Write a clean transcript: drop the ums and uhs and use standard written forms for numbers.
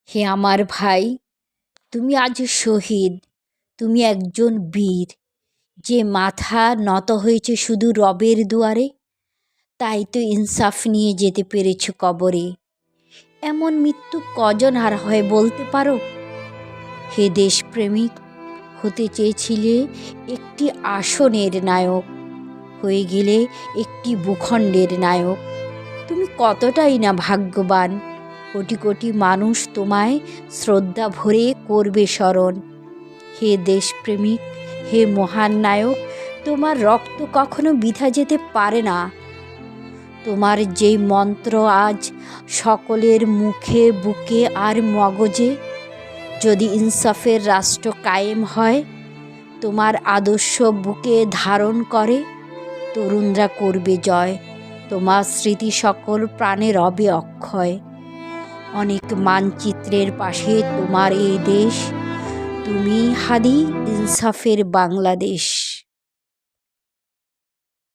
হে আমার ভাই, তুমি আজ শহীদ। তুমি একজন বীর, যে মাথা নত হয়েছে শুধু রবের দুয়ারে। তাই তো ইনসাফ নিয়ে যেতে পেরেছ কবরে। এমন মৃত্যু কজন আর হয় বলতে পারো? হে দেশপ্রেমিক, হতে চেয়েছিলে একটি আসনের নায়ক, হয়ে গেলে একটি ভূখণ্ডের নায়ক। তুমি কতটাই না ভাগ্যবান। কোটি কোটি মানুষ তোমায় শ্রদ্ধা ভরে করবে স্মরণ। হে দেশপ্রেমিক, হে মহান নায়ক, তোমার রক্ত কখনো বৃথা যেতে পারে না। তোমার যেই মন্ত্র আজ সকলের মুখে, বুকে আর মগজে। যদি ইনসাফের রাষ্ট্র কায়েম হয়, তোমার আদর্শ বুকে ধারণ করে তরুণরা করবে জয়। তোমার স্মৃতি সকল প্রাণে রবে অক্ষয়। অনেক মানচিত্রের পাশে তোমার এই দেশ। তুমি হাদি ইনসাফের বাংলাদেশ।